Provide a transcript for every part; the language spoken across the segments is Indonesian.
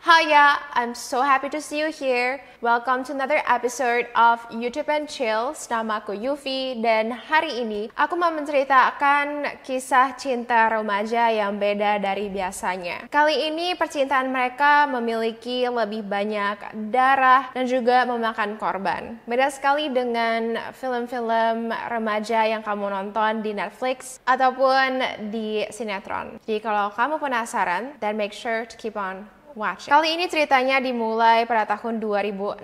Hiya, I'm so happy to see you here. Welcome to another episode of YouTube and Chills. Nama aku Yufi dan hari ini aku mau menceritakan kisah cinta remaja yang beda dari biasanya. Kali ini percintaan mereka memiliki lebih banyak darah dan juga memakan korban. Beda sekali dengan film-film remaja yang kamu nonton di Netflix ataupun di sinetron. Jadi kalau kamu penasaran, then make sure to keep on watching. Kali ini ceritanya dimulai pada tahun 2016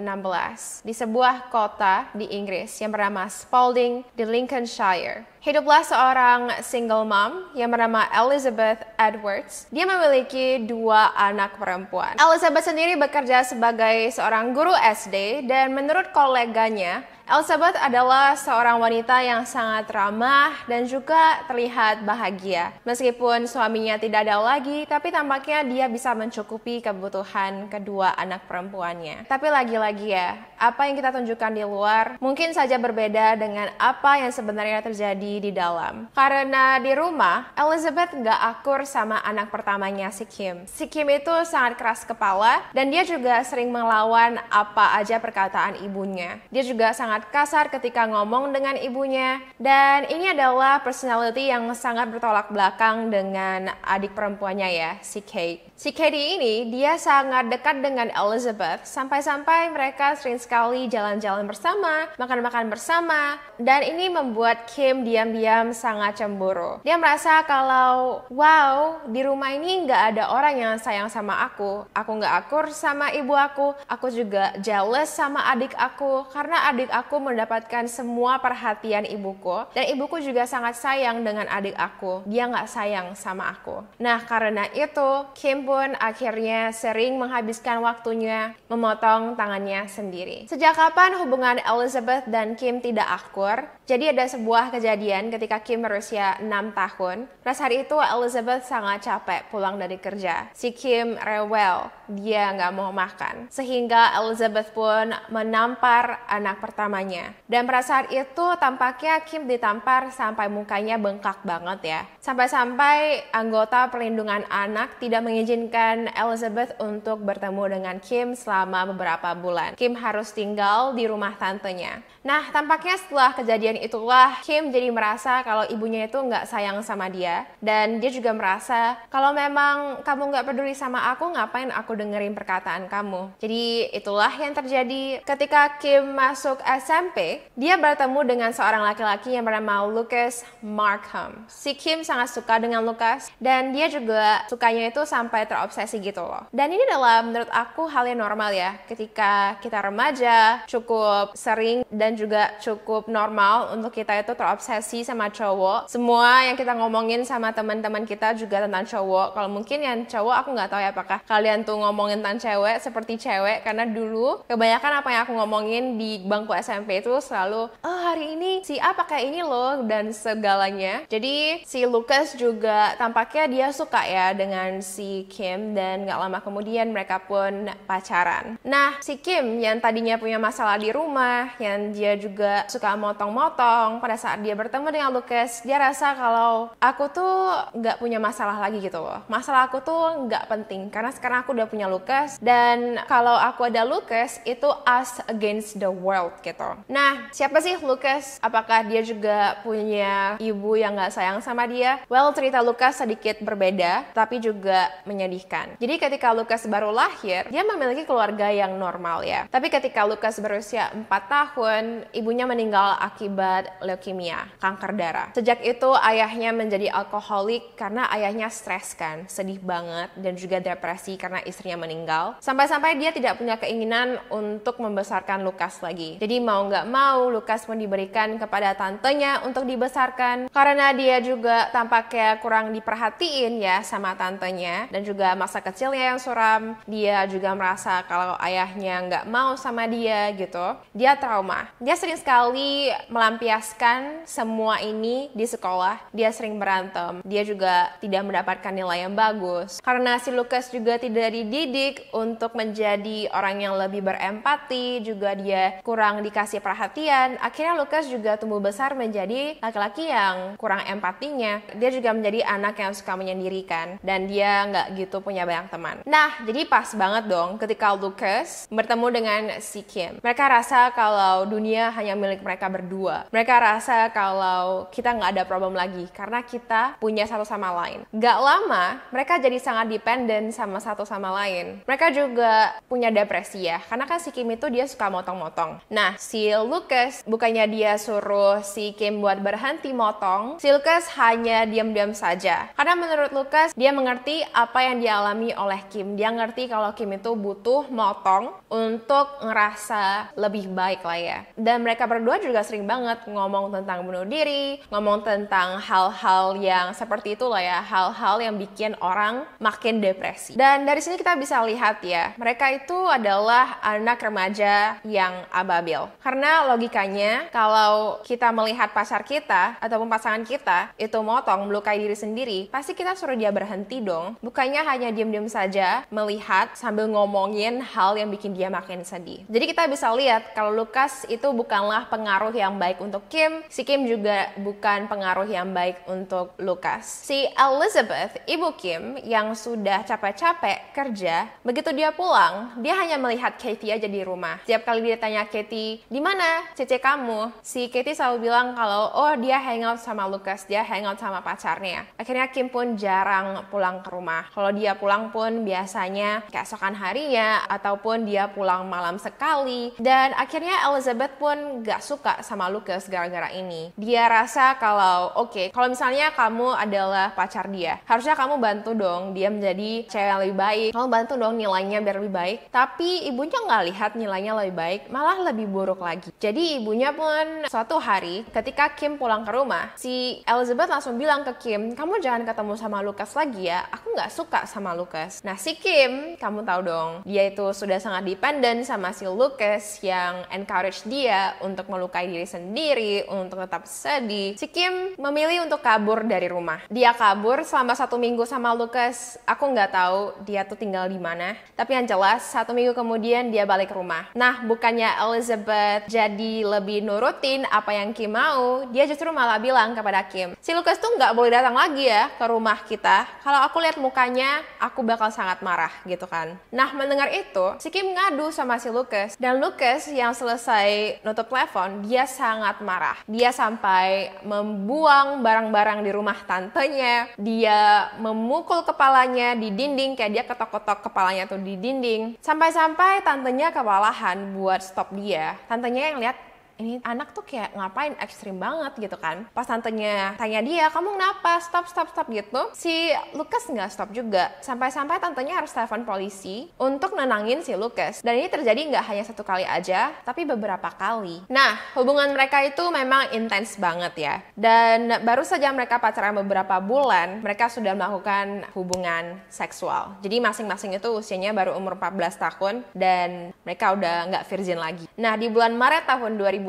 di sebuah kota di Inggris yang bernama Spalding di Lincolnshire. Hiduplah seorang single mom yang bernama Elizabeth Edwards. Dia memiliki 2 anak perempuan. Elizabeth sendiri bekerja sebagai seorang guru SD dan menurut koleganya, Elizabeth adalah seorang wanita yang sangat ramah dan juga terlihat bahagia. Meskipun suaminya tidak ada lagi, tapi tampaknya dia bisa mencukupi kebutuhan kedua anak perempuannya. Tapi lagi-lagi ya, apa yang kita tunjukkan di luar mungkin saja berbeda dengan apa yang sebenarnya terjadi di dalam. Karena di rumah, Elizabeth gak akur sama anak pertamanya si Kim. Si Kim itu sangat keras kepala dan dia juga sering melawan apa aja perkataan ibunya. Dia juga sangat kasar ketika ngomong dengan ibunya, dan ini adalah personality yang sangat bertolak belakang dengan adik perempuannya ya, si Kate. Si Katie ini, dia sangat dekat dengan Elizabeth, sampai-sampai mereka sering sekali jalan-jalan bersama, makan-makan bersama, dan ini membuat Kim diam-diam sangat cemburu. Dia merasa kalau, wow, di rumah ini nggak ada orang yang sayang sama aku nggak akur sama ibu aku juga jealous sama adik aku, karena adik aku mendapatkan semua perhatian ibuku, dan ibuku juga sangat sayang dengan adik aku, dia nggak sayang sama aku. Nah, karena itu, Kim pun akhirnya sering menghabiskan waktunya memotong tangannya sendiri. Sejak kapan hubungan Elizabeth dan Kim tidak akur? Jadi ada sebuah kejadian ketika Kim berusia 6 tahun. Pada saat itu Elizabeth sangat capek pulang dari kerja. Si Kim rewel, dia nggak mau makan. Sehingga Elizabeth pun menampar anak pertamanya. Dan pada saat itu tampaknya Kim ditampar sampai mukanya bengkak banget ya. Sampai-sampai anggota perlindungan anak tidak mengizinkan Elizabeth untuk bertemu dengan Kim selama beberapa bulan. Kim harus tinggal di rumah tantenya. Nah, tampaknya setelah kejadian itulah Kim jadi merasa kalau ibunya itu nggak sayang sama dia. Dan dia juga merasa kalau memang kamu nggak peduli sama aku, ngapain aku dengerin perkataan kamu. Jadi itulah yang terjadi ketika Kim masuk SMP. Dia bertemu dengan seorang laki-laki yang bernama Lucas Markham. Si Kim sangat suka dengan Lucas dan dia juga sukanya itu sampai terobsesi gitu loh. Dan ini adalah menurut aku hal yang normal ya, ketika kita remaja cukup sering dan juga cukup normal untuk kita itu terobsesi sama cowok. Semua yang kita ngomongin sama teman-teman kita juga tentang cowok. Kalau mungkin yang cowok aku nggak tahu ya apakah kalian tuh ngomongin tentang cewek seperti cewek, karena dulu kebanyakan apa yang aku ngomongin di bangku SMP itu selalu, oh hari ini si A pakai ini loh dan segalanya. Jadi si Lucas juga tampaknya dia suka ya dengan si Kim dan gak lama kemudian mereka pun pacaran. Nah, si Kim yang tadinya punya masalah di rumah, yang dia juga suka motong-motong, pada saat dia bertemu dengan Lucas, dia rasa kalau aku tuh gak punya masalah lagi gitu loh. Masalah aku tuh gak penting karena sekarang aku udah punya Lucas, dan kalau aku ada Lucas itu us against the world gitu. Nah, siapa sih Lucas? Apakah dia juga punya ibu yang gak sayang sama dia? Well, cerita Lucas sedikit berbeda, tapi juga menyedihkan. Jadi ketika Lucas baru lahir, dia memiliki keluarga yang normal ya. Tapi ketika Lucas berusia 4 tahun, ibunya meninggal akibat leukemia, kanker darah. Sejak itu ayahnya menjadi alkoholik karena ayahnya stres kan, sedih banget, dan juga depresi karena istrinya meninggal. Sampai-sampai dia tidak punya keinginan untuk membesarkan Lucas lagi. Jadi mau nggak mau, Lucas pun diberikan kepada tantenya untuk dibesarkan. Karena dia juga tampaknya kurang diperhatiin ya sama tantenya, dan juga masa kecilnya yang suram, dia juga merasa kalau ayahnya nggak mau sama dia gitu. Dia trauma. Dia sering sekali melampiaskan semua ini di sekolah. Dia sering berantem. Dia juga tidak mendapatkan nilai yang bagus. Karena si Lucas juga tidak dididik dididik untuk menjadi orang yang lebih berempati, juga dia kurang dikasih perhatian. Akhirnya Lucas juga tumbuh besar menjadi laki-laki yang kurang empatinya. Dia juga menjadi anak yang suka menyendirikan dan dia nggak gitu punya banyak teman. Nah, jadi pas banget dong ketika Lucas bertemu dengan si Kim. Mereka rasa kalau dunia hanya milik mereka berdua. Mereka rasa kalau kita nggak ada problem lagi karena kita punya satu sama lain. Gak lama, mereka jadi sangat dependen sama satu sama lain. Mereka juga punya depresi ya, karena kan si Kim itu dia suka motong-motong. Nah, si Lucas bukannya dia suruh si Kim buat berhenti motong, si Lucas hanya diam-diam saja. Karena menurut Lucas, dia mengerti apa yang dialami oleh Kim. Dia ngerti kalau Kim itu butuh motong untuk ngerasa lebih baik lah ya. Dan mereka berdua juga sering banget ngomong tentang bunuh diri, ngomong tentang hal-hal yang seperti itulah ya, hal-hal yang bikin orang makin depresi. Dan dari sini kita bisa lihat ya, mereka itu adalah anak remaja yang ababil. Karena logikanya, kalau kita melihat pacar kita ataupun pasangan kita itu motong, melukai diri sendiri, pasti kita suruh dia berhenti dong. Bukannya hanya diam-diam saja melihat sambil ngomongin hal yang bikin dia makin sedih. Jadi kita bisa lihat kalau Lucas itu bukanlah pengaruh yang baik untuk Kim, si Kim juga bukan pengaruh yang baik untuk Lucas. Si Elizabeth, ibu Kim, yang sudah capek-capek kerja, begitu dia pulang, dia hanya melihat Katie aja di rumah. Setiap kali dia tanya Katie, di mana cece kamu? Si Katie selalu bilang kalau, oh dia hangout sama Lucas, dia hangout sama pacarnya. Akhirnya Kim pun jarang pulang ke rumah. Kalau dia pulang pun biasanya keesokan harinya, ataupun dia pulang malam sekali. Dan akhirnya Elizabeth pun gak suka sama Lucas gara-gara ini. Dia rasa kalau, oke, kalau misalnya kamu adalah pacar dia, harusnya kamu bantu dong dia menjadi cewek yang lebih baik. Kamu bantu dong nilainya biar lebih baik. Tapi ibunya nggak lihat nilainya lebih baik, malah lebih buruk lagi. Jadi ibunya pun suatu hari ketika Kim pulang ke rumah, si Elizabeth langsung bilang ke Kim, kamu jangan ketemu sama Lucas lagi ya, aku nggak suka sama Lucas. Nah si Kim, kamu tahu dong, dia itu sudah sangat dependent sama si Lucas yang encourage dia untuk melukai diri sendiri, untuk tetap sedih. Si Kim memilih untuk kabur dari rumah. Dia kabur selama 1 minggu sama Lucas. Aku nggak tahu dia tuh tinggal di mana. Tapi yang jelas 1 minggu kemudian dia balik ke rumah. Nah, bukannya Elizabeth jadi lebih nurutin apa yang Kim mau, dia justru malah bilang kepada Kim, si Lucas tuh nggak boleh datang lagi ya ke rumah kita. Kalau aku lihat mukanya, aku bakal sangat marah gitu kan. Nah, mendengar itu, si Kim ngadu sama si Lucas. Dan Lucas yang selesai nutup telepon, dia sangat marah. Dia sampai membuang barang-barang di rumah tantenya. Dia memukul kepalanya di dinding, kayak dia ketok-ketok kepalanya tuh di dinding. Sampai-sampai tantenya kewalahan buat stop dia. Tantenya yang lihat, ini anak tuh kayak ngapain ekstrim banget gitu kan. Pas tantenya tanya dia, kamu kenapa? Stop gitu. Si Lucas nggak stop juga. Sampai-sampai tantenya harus telepon polisi untuk nenangin si Lucas. Dan ini terjadi nggak hanya 1 kali aja, tapi beberapa kali. Nah, hubungan mereka itu memang intens banget ya. Dan baru saja mereka pacaran beberapa bulan, mereka sudah melakukan hubungan seksual. Jadi masing-masing itu usianya baru umur 14 tahun dan mereka udah nggak virgin lagi. Nah, di bulan Maret tahun 2016,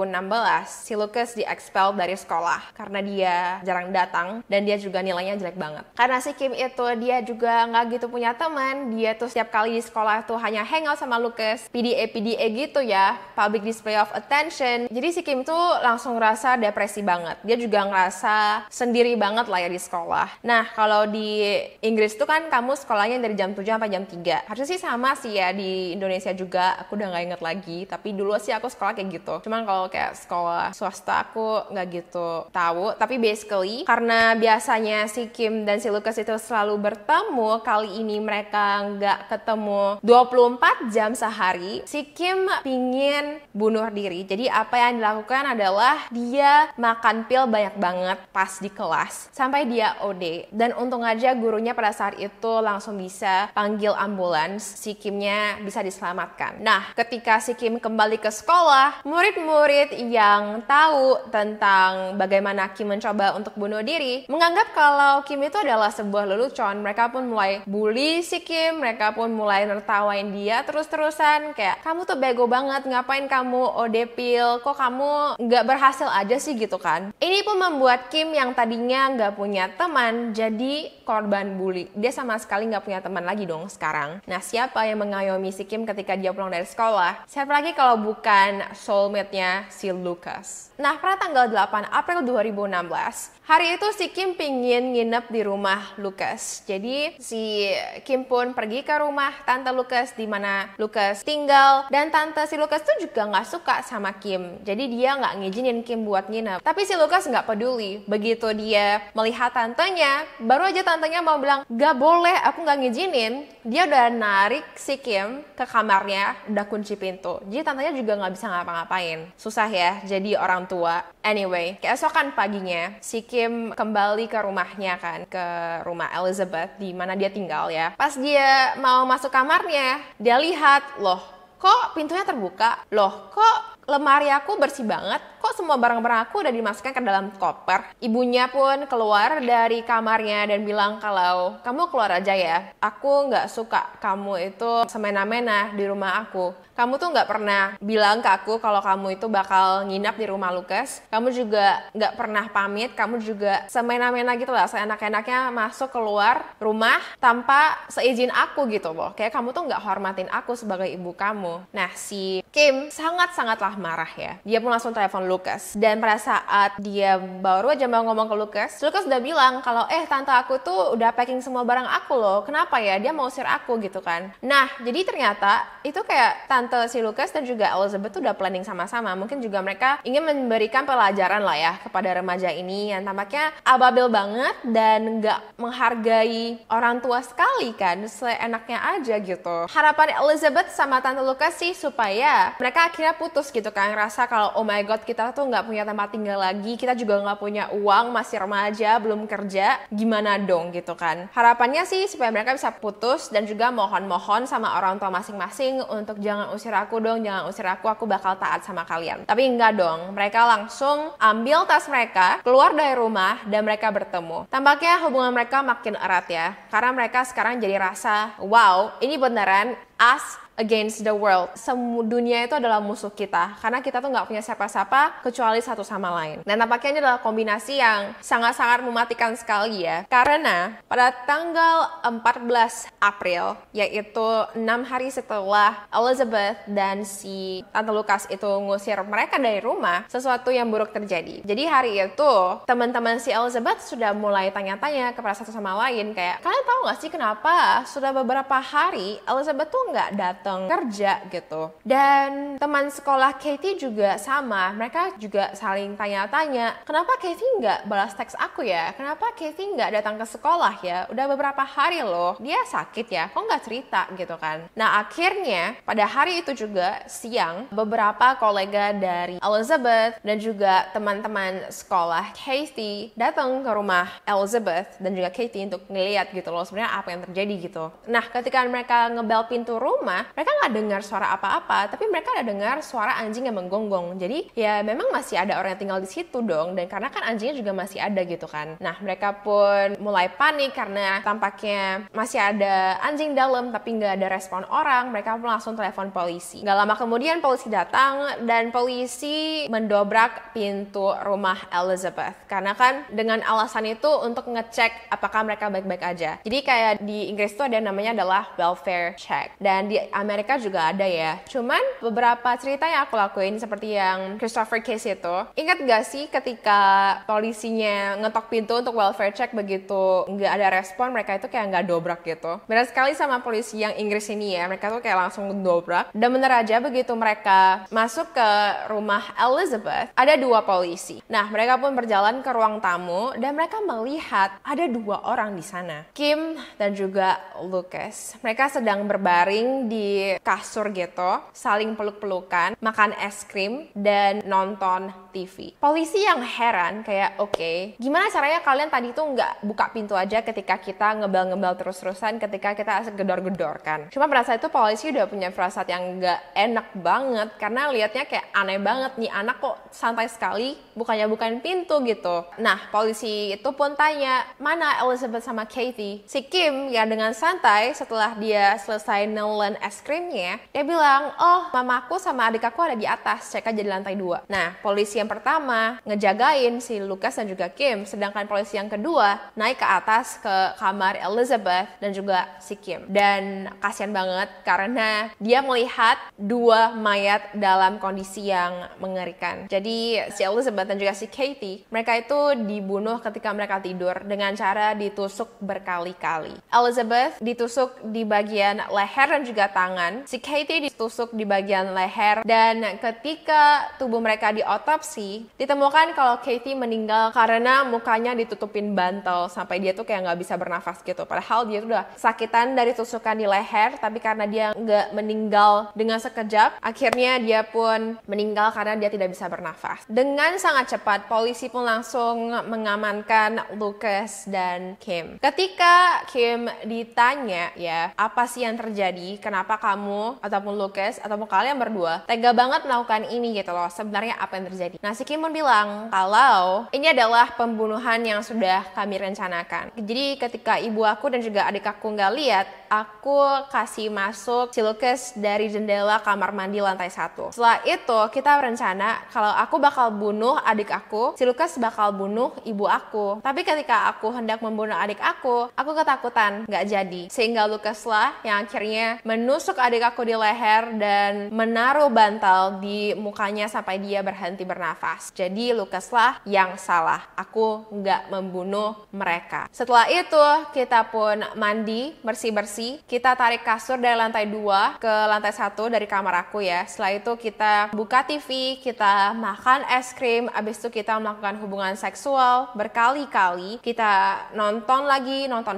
si Lucas di-expel dari sekolah karena dia jarang datang dan dia juga nilainya jelek banget. Karena si Kim itu dia juga nggak gitu punya teman, dia tuh setiap kali di sekolah tuh hanya hangout sama Lucas, PDA gitu ya, public display of attention. Jadi si Kim tuh langsung ngerasa depresi banget. Dia juga ngerasa sendiri banget lah ya di sekolah. Nah, kalau di Inggris tuh kan kamu sekolahnya dari jam 7 sampai jam 3. Harusnya sih sama sih ya di Indonesia juga, aku udah nggak inget lagi. Tapi dulu sih aku sekolah kayak gitu. Cuman kalau kayak sekolah swasta aku nggak gitu tahu, tapi basically karena biasanya si Kim dan si Lucas itu selalu bertemu, kali ini mereka nggak ketemu 24 jam sehari, si Kim pingin bunuh diri. Jadi apa yang dilakukan adalah dia makan pil banyak banget pas di kelas sampai dia OD. Dan untung aja gurunya pada saat itu langsung bisa panggil ambulans, si Kimnya bisa diselamatkan. Nah, ketika si Kim kembali ke sekolah, murid-murid murid yang tahu tentang bagaimana Kim mencoba untuk bunuh diri menganggap kalau Kim itu adalah sebuah lelucon. Mereka pun mulai bully si Kim, mereka pun mulai nertawain dia terus-terusan kayak, kamu tuh bego banget, ngapain kamu OD pill, kok kamu nggak berhasil aja sih gitu kan. Ini pun membuat Kim yang tadinya nggak punya teman jadi korban bully. Dia sama sekali nggak punya teman lagi dong sekarang. Nah, siapa yang mengayomi si Kim ketika dia pulang dari sekolah? Siapa lagi kalau bukan soulmate-nya si Lucas. Nah, pada tanggal 8 April 2016, hari itu si Kim pingin nginep di rumah Lucas. Jadi si Kim pun pergi ke rumah tante Lucas di mana Lucas tinggal, dan tante si Lucas tuh juga nggak suka sama Kim. Jadi dia nggak ngizinin Kim buat nginep. Tapi si Lucas nggak peduli. Begitu dia melihat tantenya, baru aja tantenya mau bilang, "Gak boleh, aku nggak ngizinin." Dia udah narik si Kim ke kamarnya, udah kunci pintu. Jadi tantenya juga nggak bisa ngapa-ngapain. Susah ya jadi orang tua. Anyway, keesokan paginya si Kim kembali ke rumahnya kan, ke rumah Elizabeth di mana dia tinggal ya. Pas dia mau masuk kamarnya, dia lihat, loh, kok pintunya terbuka? Loh, kok lemari aku bersih banget? Kok semua barang-barang aku udah dimasukkan ke dalam koper? Ibunya pun keluar dari kamarnya dan bilang kalau, kamu keluar aja ya. Aku nggak suka kamu itu semena-mena di rumah aku. Kamu tuh nggak pernah bilang ke aku kalau kamu itu bakal nginap di rumah Lucas. Kamu juga nggak pernah pamit. Kamu juga semena-mena gitu lah, seenak-enaknya masuk keluar rumah tanpa seizin aku gitu loh. Kayak kamu tuh nggak hormatin aku sebagai ibu kamu. Nah, si Kim sangat-sangatlah marah ya. Dia pun langsung telepon Lucas. Dan pada saat dia baru aja mau ngomong ke Lucas udah bilang kalau tante aku tuh udah packing semua barang aku loh. Kenapa ya? Dia mau usir aku gitu kan. Nah, jadi ternyata itu kayak tante si Lucas dan juga Elizabeth tuh udah planning sama-sama. Mungkin juga mereka ingin memberikan pelajaran lah ya kepada remaja ini yang tampaknya ababil banget dan nggak menghargai orang tua sekali kan. Seenaknya aja gitu. Harapan Elizabeth sama tante Lucas sih supaya mereka akhirnya putus gitu kan, rasa kalau oh my god kita tuh nggak punya tempat tinggal lagi, kita juga nggak punya uang, masih remaja, belum kerja, gimana dong gitu kan. Harapannya sih supaya mereka bisa putus dan juga mohon-mohon sama orang tua masing-masing untuk jangan usir aku dong, jangan usir aku bakal taat sama kalian. Tapi enggak dong, mereka langsung ambil tas mereka, keluar dari rumah dan mereka bertemu. Tampaknya hubungan mereka makin erat ya, karena mereka sekarang jadi rasa wow, ini beneran us against the world. Semua dunia itu adalah musuh kita karena kita tuh nggak punya siapa-siapa kecuali satu sama lain. Dan tampaknya ini adalah kombinasi yang sangat-sangat mematikan sekali ya, karena pada tanggal 14 April, yaitu 6 hari setelah Elizabeth dan si tante Lucas itu ngusir mereka dari rumah, sesuatu yang buruk terjadi. Jadi hari itu teman-teman si Elizabeth sudah mulai tanya-tanya kepada satu sama lain kayak, kalian tahu nggak sih kenapa sudah beberapa hari Elizabeth tuh nggak datang kerja gitu. Dan teman sekolah Katie juga sama, mereka juga saling tanya-tanya, kenapa Katie nggak balas teks aku ya? Kenapa Katie nggak datang ke sekolah ya? Udah beberapa hari loh, dia sakit ya, kok nggak cerita gitu kan. Nah akhirnya pada hari itu juga siang, beberapa kolega dari Elizabeth dan juga teman-teman sekolah Katie datang ke rumah Elizabeth dan juga Katie untuk ngeliat gitu loh sebenarnya apa yang terjadi gitu. Nah ketika mereka ngebel pintu rumah, mereka nggak dengar suara apa-apa, tapi mereka ada dengar suara anjing yang menggonggong. Jadi ya memang masih ada orang yang tinggal di situ dong, dan karena kan anjingnya juga masih ada gitu kan. Nah mereka pun mulai panik karena tampaknya masih ada anjing dalam tapi nggak ada respon orang. Mereka pun langsung telepon polisi. Nggak lama kemudian polisi datang dan polisi mendobrak pintu rumah Elizabeth karena kan dengan alasan itu untuk ngecek apakah mereka baik-baik aja. Jadi kayak di Inggris itu ada namanya adalah welfare check, dan di Amerika juga ada ya. Cuman beberapa cerita yang aku lakuin seperti yang Christopher Case itu, ingat gak sih ketika polisinya ngetok pintu untuk welfare check, begitu nggak ada respon mereka itu kayak nggak dobrak gitu. Beda sekali sama polisi yang Inggris ini ya, mereka tuh kayak langsung dobrak. Dan bener aja begitu mereka masuk ke rumah Elizabeth, ada 2 polisi. Nah mereka pun berjalan ke ruang tamu dan mereka melihat ada 2 orang di sana, Kim dan juga Lucas. Mereka sedang berbaring di di kasur gitu, saling peluk-pelukan, makan es krim, dan nonton TV. Polisi yang heran kayak, oke, gimana caranya kalian tadi tuh nggak buka pintu aja ketika kita ngebel-ngebel terus-terusan, ketika kita gedor-gedor kan. Cuma pada saat itu polisi udah punya firasat yang nggak enak banget, karena liatnya kayak aneh banget, nih anak kok santai sekali, bukannya bukain pintu gitu. Nah, polisi itu pun tanya, mana Elizabeth sama Katie? Si Kim ya dengan santai setelah dia selesai nelen es krimnya, dia bilang, oh mamaku sama adik aku ada di atas, cek aja di lantai 2. Nah, polisi yang pertama ngejagain si Lucas dan juga Kim, sedangkan polisi yang kedua naik ke atas ke kamar Elizabeth dan juga si Kim. Dan kasihan banget karena dia melihat 2 mayat dalam kondisi yang mengerikan. Jadi si Elizabeth dan juga si Katie, mereka itu dibunuh ketika mereka tidur dengan cara ditusuk berkali-kali. Elizabeth ditusuk di bagian leher dan juga tangan. Si Katie ditusuk di bagian leher, dan ketika tubuh mereka diotopsi, ditemukan kalau Katie meninggal karena mukanya ditutupin bantal sampai dia tuh kayak nggak bisa bernafas gitu. Padahal dia tuh udah sakitan dari tusukan di leher, tapi karena dia nggak meninggal dengan sekejap, akhirnya dia pun meninggal karena dia tidak bisa bernafas. Dengan sangat cepat, polisi pun langsung mengamankan Lucas dan Kim. Ketika Kim ditanya ya, apa sih yang terjadi? Kenapa kamu ataupun Lucas ataupun kalian berdua tega banget melakukan ini gitu loh? Sebenarnya apa yang terjadi? Nah, si Kim pun bilang kalau ini adalah pembunuhan yang sudah kami rencanakan. Jadi ketika ibu aku dan juga adik aku nggak lihat, aku kasih masuk si Lucas dari jendela kamar mandi lantai 1. Setelah itu kita berencana kalau aku bakal bunuh adik aku, si Lucas bakal bunuh ibu aku. Tapi ketika aku hendak membunuh adik aku ketakutan, nggak jadi. Sehingga Lucas lah yang akhirnya menusuk adik aku di leher dan menaruh bantal di mukanya sampai dia berhenti bernafas. Jadi Lucas lah yang salah. Aku nggak membunuh mereka. Setelah itu kita pun mandi, bersih-bersih. Kita tarik kasur dari lantai 2 ke lantai 1 dari kamar aku ya. Setelah itu kita buka TV, kita makan es krim, abis itu kita melakukan hubungan seksual berkali-kali. Kita nonton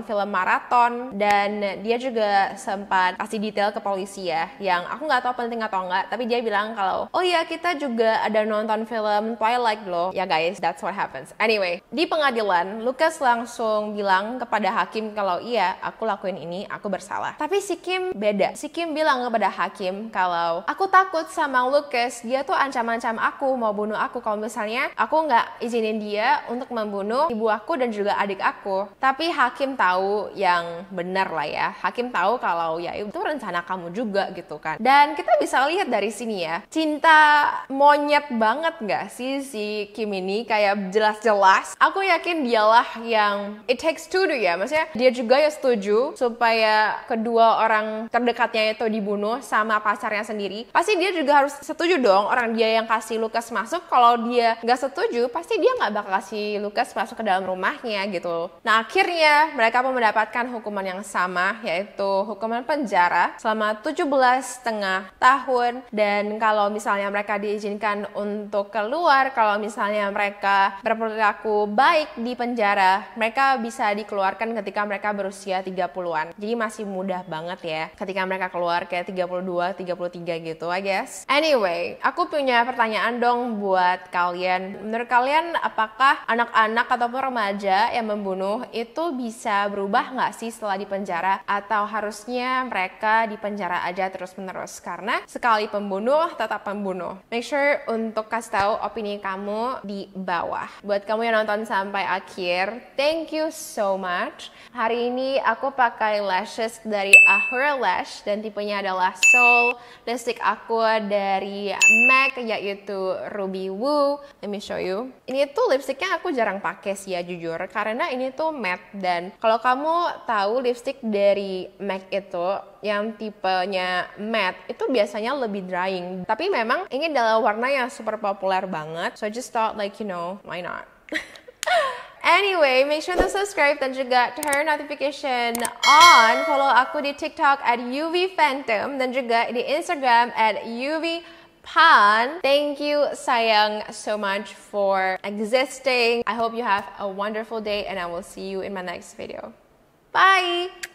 film maraton, dan dia juga sempat kasih detail ke polisi ya, yang aku nggak tahu penting atau enggak, tapi dia bilang kalau, oh ya kita juga ada nonton film Twilight loh. Ya guys, that's what happens. Anyway, di pengadilan, Lucas langsung bilang kepada hakim kalau iya, aku lakuin ini, aku bersalah. Tapi si Kim beda. Si Kim bilang kepada hakim kalau, aku takut sama Lucas, dia tuh ancam-ancam aku, mau bunuh aku kalau misalnya aku nggak izinin dia untuk membunuh ibu aku dan juga adik aku. Tapi hakim tahu yang benar lah ya. Hakim tahu kalau ya itu rencana kamu juga gitu kan. Dan kita bisa lihat dari sini ya, cinta monyet banget nggak sih si Kim ini? Kayak jelas-jelas aku yakin dialah yang it takes two ya. Maksudnya dia juga ya setuju supaya kedua orang terdekatnya itu dibunuh sama pacarnya sendiri. Pasti dia juga harus setuju dong orang dia yang kasih Lucas masuk. Kalau dia nggak setuju, pasti dia nggak bakal kasih Lucas masuk ke dalam rumahnya gitu. Nah, akhirnya mereka pun mendapatkan hukuman yang sama, yaitu hukuman penjara selama 17,5 tahun. Dan kalau misalnya mereka diizinkan untuk keluar, kalau misalnya mereka berperilaku baik di penjara, mereka bisa dikeluarkan ketika mereka berusia 30-an. Jadi masih mudah banget ya ketika mereka keluar kayak 32, 33 gitu, I guess. Anyway, aku punya pertanyaan dong buat kalian. Menurut kalian, apakah anak-anak ataupun remaja yang membunuh itu bisa berubah nggak sih setelah dipenjara? Atau harusnya mereka dipenjara aja terus-menerus? Karena sekali pembunuh, tetap pembunuh. Make sure untuk kasih tahu opini kamu di bawah. Buat kamu yang nonton sampai akhir, thank you so much. Hari ini aku pakai lashes dari Ahura Lash dan tipenya adalah Soul. Lipstick aku dari MAC yaitu Ruby Woo. Let me show you. Ini tuh lipsticknya aku jarang pakai sih ya jujur, karena ini tuh matte. Dan kalau kamu tahu lipstick dari MAC itu yang tipenya matte itu biasanya lebih drying. Tapi memang ini adalah warna yang super populer banget. So I just thought like, you know, why not? Anyway, make sure to subscribe dan juga turn notification on. Follow aku di TikTok @UVPhantom dan juga di Instagram @UVPan. Thank you sayang so much for existing. I hope you have a wonderful day and I will see you in my next video. Bye!